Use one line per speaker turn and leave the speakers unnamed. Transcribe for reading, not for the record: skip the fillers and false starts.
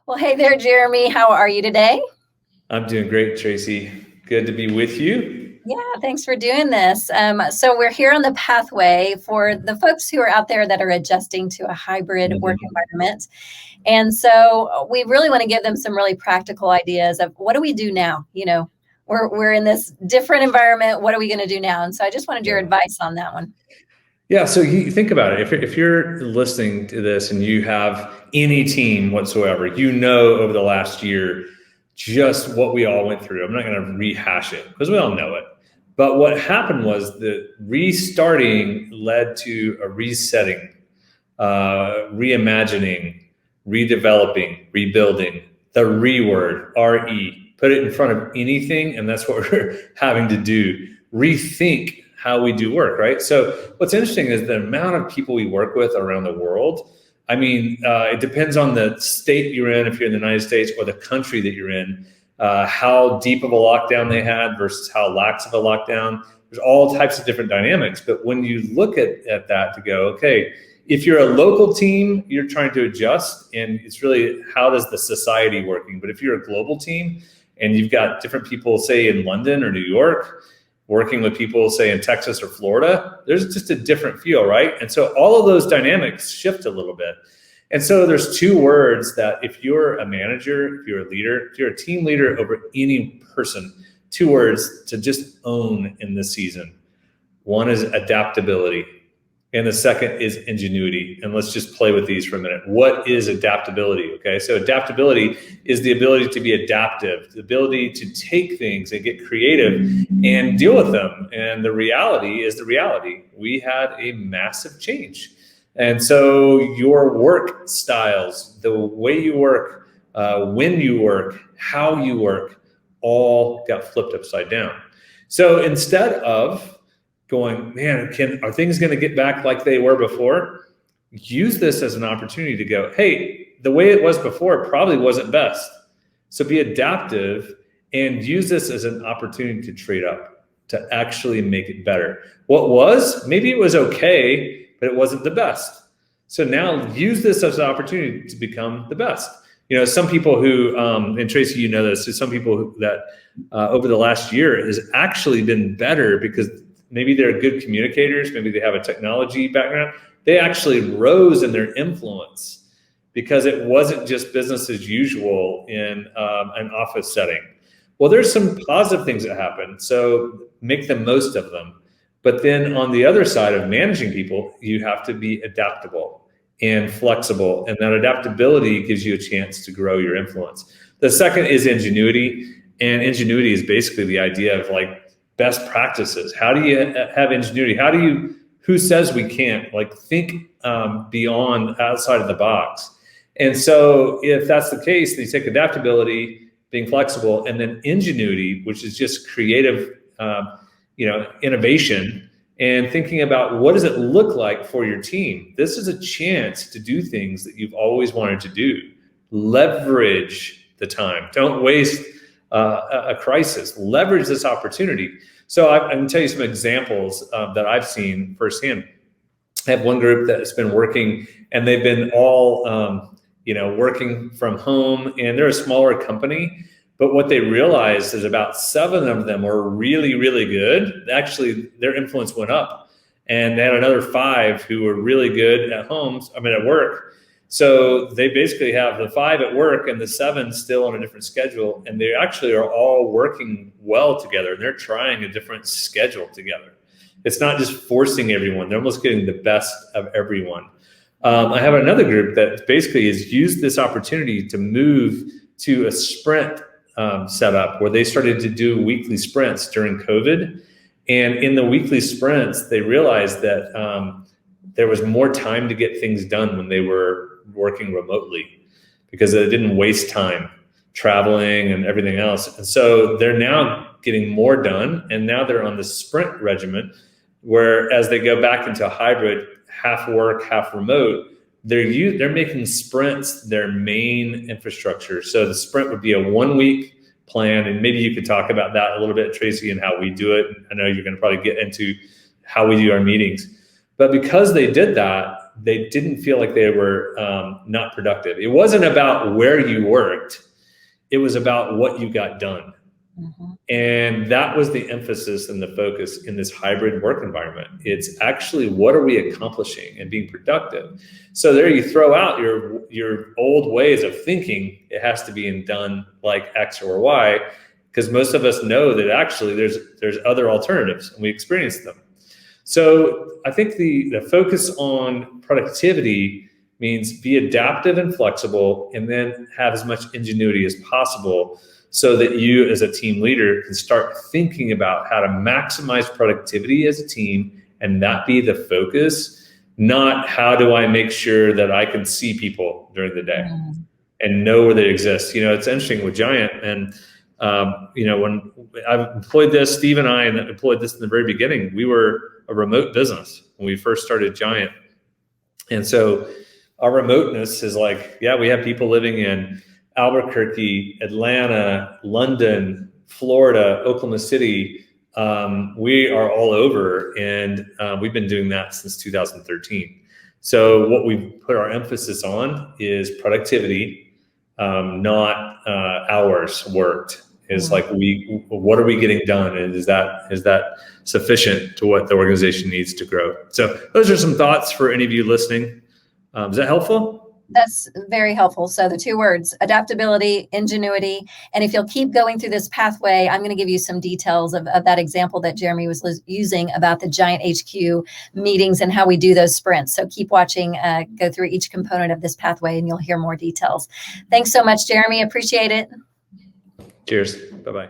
Well, hey there, Jeremy. How are you today?
I'm doing great, Tracy. Good to be with you.
Yeah, thanks for doing this. So we're here on the pathway for the folks who are out there that are adjusting to a hybrid work
Mhm.
environment. And so we really want to give them some really practical ideas of what do we do now? We're in this different environment. What are we going to do now? And so I just wanted your
Yeah.
advice on that one.
Yeah. So you think about it. If you're listening to this and you have any team whatsoever, over the last year just what we all went through. I'm not going to rehash it because we all know it. But what happened was the restarting led to a resetting, reimagining, redeveloping, rebuilding. The re word, RE. Put it in front of anything, and that's what we're having to do. Rethink how we do work, right? So what's interesting is the amount of people we work with around the world. I mean, it depends on the state you're in, if you're in the United States, or the country that you're in, how deep of a lockdown they had versus how lax of a lockdown. There's all types of different dynamics. But when you look at that to go, okay, if you're a local team, you're trying to adjust, and it's really how does the society working. But if you're a global team and you've got different people, say in London or New York, working with people, say in Texas or Florida, there's just a different feel, right? And so all of those dynamics shift a little bit. And so there's two words that if you're a manager, if you're a leader, if you're a team leader over any person, two words to just own in this season. One is adaptability, and the second is ingenuity. And let's just play with these for a minute. What is adaptability? Okay, so adaptability is the ability to be adaptive, the ability to take things and get creative and deal with them. And the reality is the reality. We had a massive change. And so your work styles, the way you work, when you work, how you work, all got flipped upside down. So instead of going, man, are things going to get back like they were before? Use this as an opportunity to go, hey, the way it was before probably wasn't best. So be adaptive and use this as an opportunity to trade up, to actually make it better. What was, maybe it was okay, but it wasn't the best. So now use this as an opportunity to become the best. Some people who, and Tracy, this, is some people that over the last year has actually been better because maybe they're good communicators, maybe they have a technology background. They actually rose in their influence because it wasn't just business as usual in an office setting. Well, there's some positive things that happen, so make the most of them. But then on the other side of managing people, you have to be adaptable and flexible. And that adaptability gives you a chance to grow your influence. The second is ingenuity. And ingenuity is basically the idea of like best practices. How do you have ingenuity? Who says we can't? Like think beyond, outside of the box. And so if that's the case, then you take adaptability, being flexible, and then ingenuity, which is just creative innovation, and thinking about what does it look like for your team. This is a chance to do things that you've always wanted to do. Leverage the time. Don't waste a crisis. Leverage this opportunity. So I can tell you some examples that I've seen firsthand. I have one group that's been working, and they've been all working from home, and they're a smaller company. But what they realized is about 7 of them were really, really good. Actually, their influence went up. And they had another 5 who were really good at work. So they basically have the 5 at work and the 7 still on a different schedule. And they actually are all working well together. And they're trying a different schedule together. It's not just forcing everyone. They're almost getting the best of everyone. I have another group that basically has used this opportunity to move to a sprint setup where they started to do weekly sprints during COVID. And in the weekly sprints, they realized that there was more time to get things done when they were working remotely because they didn't waste time traveling and everything else. And so they're now getting more done. And now they're on the sprint regimen where as they go back into a hybrid, half work, half remote, they're making sprints their main infrastructure. So the sprint would be a 1-week plan, and maybe you could talk about that a little bit, Tracy, and how we do it. I know you're going to probably get into how we do our meetings, but because they did that, they didn't feel like they were not productive. It wasn't about where you worked. It was about what you got done. Mm-hmm. And that was the emphasis and the focus in this hybrid work environment. It's actually, what are we accomplishing and being productive? So there you throw out your old ways of thinking. It has to be done like X or Y, because most of us know that actually there's other alternatives, and we experience them. So I think the focus on productivity means be adaptive and flexible, and then have as much ingenuity as possible, so that you as a team leader can start thinking about how to maximize productivity as a team, and that be the focus, not how do I make sure that I can see people during the day and know where they exist. It's interesting with Giant, and when I've employed this, Steve and I employed this in the very beginning. We were a remote business when we first started Giant. And so our remoteness is like, we have people living in Albuquerque, Atlanta, London, Florida, Oklahoma City. We are all over, and we've been doing that since 2013. So what we put our emphasis on is productivity, not hours worked. Is like, what are we getting done, and is that sufficient to what the organization needs to grow? So those are some thoughts for any of you listening. Is that helpful?
That's very helpful. So the two words, adaptability, ingenuity. And if you'll keep going through this pathway, I'm going to give you some details of that example that Jeremie was using about the Giant HQ meetings and how we do those sprints. So keep watching, go through each component of this pathway, and you'll hear more details. Thanks so much, Jeremie. Appreciate it.
Cheers. Bye-bye.